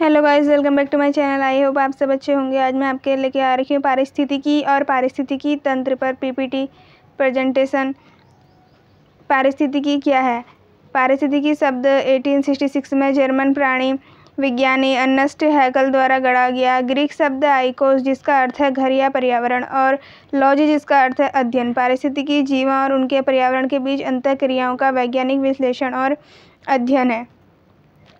Hello guys, welcome back to my channel. I hope आप सब अच्छे होंगे। आज मैं आपके लेके आ रही हूँ पारिस्थितिकी और पारिस्थितिकी तंत्र पर पीपीटी प्रेजेंटेशन। पारिस्थितिकी क्या है? पारिस्थितिकी शब्द 1866 में जर्मन प्राणी विज्ञानी अर्नेस्ट हैकल द्वारा गढ़ा गया। ग्रीक शब्द आइकोस जिसका अर्थ है घर या पर्यावरण और लॉजी जिसका अर्थ है अध्ययन। पारिस्थितिकी जीवों और उनके पर्यावरण के बीच अंतःक्रियाओं का वैज्ञानिक विश्लेषण और अध्ययन है।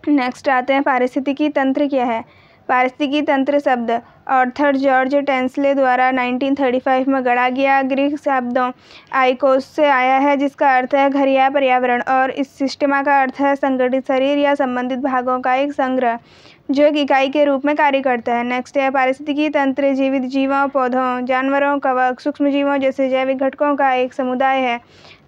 नेक्स्ट आते हैं पारिस्थितिकी तंत्र क्या है। पारिस्थितिकी तंत्र शब्द ऑर्थर जॉर्ज टेंसले द्वारा 1935 में गढ़ा गया ग्रीक शब्दों आइकोस से आया है जिसका अर्थ है घर या पर्यावरण और इस सिस्टमा का अर्थ है संगठित शरीर या संबंधित भागों का एक संग्रह जो एक इकाई के रूप में कार्य करता है। नेक्स्ट है पारिस्थितिकी तंत्र जीवित जीवों, पौधों, जानवरों, कवक, सूक्ष्म जीवों जैसे जैविक घटकों का एक समुदाय है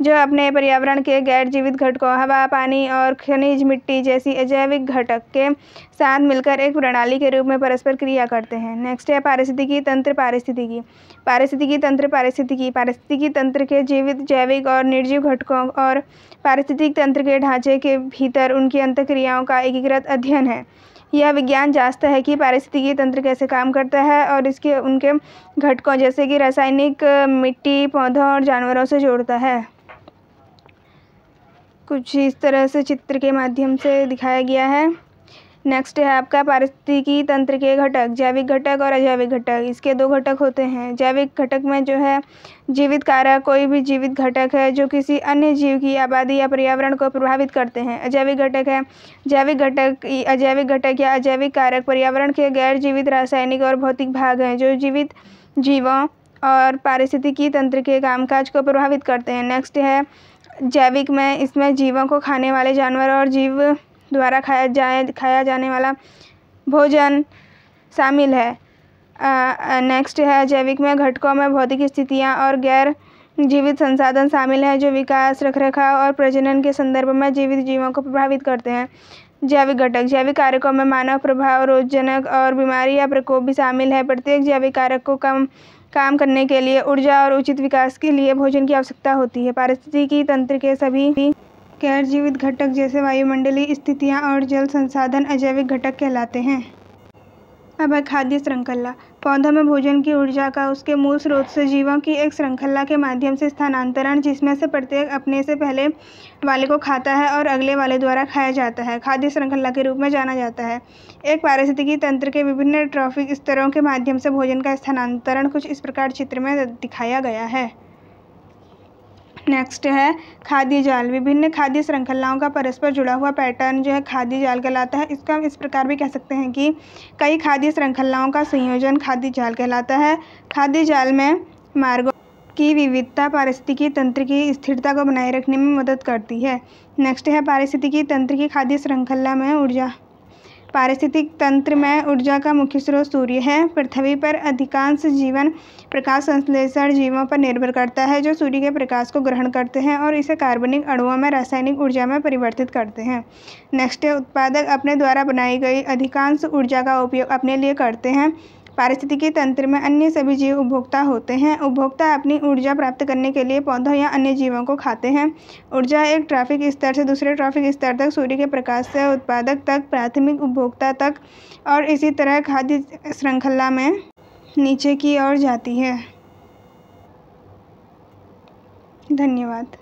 जो अपने पर्यावरण के गैर जीवित घटकों हवा, पानी और खनिज मिट्टी जैसी अजैविक घटक के साथ मिलकर एक प्रणाली के रूप में परस्पर क्रिया करते हैं। नेक्स्ट है पारिस्थितिकी तंत्र पारिस्थितिकी। पारिस्थितिकी तंत्र पारिस्थितिकी तंत्र के जीवित, जैविक और निर्जीव घटकों और पारिस्थितिक तंत्र के ढांचे के भीतर उनकी अंतःक्रियाओं का एकीकृत अध्ययन है। यह विज्ञान जांचता है कि पारिस्थितिकी तंत्र कैसे काम करता है और इसके उनके घटकों जैसे कि रासायनिक, मिट्टी, पौधों और जानवरों से जोड़ता है। कुछ इस तरह से चित्र के माध्यम से दिखाया गया है। नेक्स्ट है आपका पारिस्थितिकी तंत्र के घटक, जैविक घटक और अजैविक घटक। इसके दो घटक होते हैं। जैविक घटक में जो है जीवित कारक कोई भी जीवित घटक है जो किसी अन्य जीव की आबादी या पर्यावरण को प्रभावित करते हैं। अजैविक घटक है अजैविक घटक या अजैविक कारक पर्यावरण के गैर जीवित रासायनिक और भौतिक भाग हैं जो जीवित जीवों और पारिस्थितिकी तंत्र के कामकाज को प्रभावित करते हैं। नेक्स्ट है जैविक में, इसमें जीवों को खाने वाले जानवर और जीव द्वारा खाया जाने वाला भोजन शामिल है। नेक्स्ट है जैविक में घटकों में भौतिक स्थितियां और गैर जीवित संसाधन शामिल हैं जो विकास, रखरखाव और प्रजनन के संदर्भ में जीवित जीवों को प्रभावित करते हैं। जैविक घटक, जैविक कारकों में मानव प्रभाव, रोगजनक और बीमारी या प्रकोप भी शामिल है। प्रत्येक जैविक कारक को काम करने के लिए ऊर्जा और उचित विकास के लिए भोजन की आवश्यकता होती है। पारिस्थितिकी तंत्र के सभी गैर जीवित घटक जैसे वायुमंडलीय स्थितियां और जल संसाधन अजैविक घटक कहलाते हैं। अब है खाद्य श्रृंखला। पौधों में भोजन की ऊर्जा का उसके मूल स्रोत से जीवों की एक श्रृंखला के माध्यम से स्थानांतरण जिसमें से प्रत्येक अपने से पहले वाले को खाता है और अगले वाले द्वारा खाया जाता है खाद्य श्रृंखला के रूप में जाना जाता है। एक पारिस्थितिकी तंत्र के विभिन्न ट्रॉफिक स्तरों के माध्यम से भोजन का स्थानांतरण कुछ इस प्रकार चित्र में दिखाया गया है। नेक्स्ट है खाद्य जाल। विभिन्न खाद्य श्रृंखलाओं का परस्पर जुड़ा हुआ पैटर्न जो है खाद्य जाल कहलाता है। इसका हम इस प्रकार भी कह सकते हैं कि कई खाद्य श्रृंखलाओं का संयोजन खाद्य जाल कहलाता है। खाद्य जाल में मार्गों की विविधता पारिस्थितिकी तंत्र की स्थिरता को बनाए रखने में मदद करती है। नेक्स्ट है पारिस्थितिकी तंत्र की खाद्य श्रृंखला में ऊर्जा। पारिस्थितिक तंत्र में ऊर्जा का मुख्य स्रोत सूर्य है। पृथ्वी पर अधिकांश जीवन प्रकाश संश्लेषण जीवों पर निर्भर करता है जो सूर्य के प्रकाश को ग्रहण करते हैं और इसे कार्बनिक अणुओं में रासायनिक ऊर्जा में परिवर्तित करते हैं। नेक्स्ट है उत्पादक अपने द्वारा बनाई गई अधिकांश ऊर्जा का उपयोग अपने लिए करते हैं। पारिस्थितिकी तंत्र में अन्य सभी जीव उपभोक्ता होते हैं। उपभोक्ता अपनी ऊर्जा प्राप्त करने के लिए पौधों या अन्य जीवों को खाते हैं। ऊर्जा एक ट्रॉफिक स्तर से दूसरे ट्रॉफिक स्तर तक, सूर्य के प्रकाश से उत्पादक तक, प्राथमिक उपभोक्ता तक और इसी तरह खाद्य श्रृंखला में नीचे की ओर जाती है। धन्यवाद।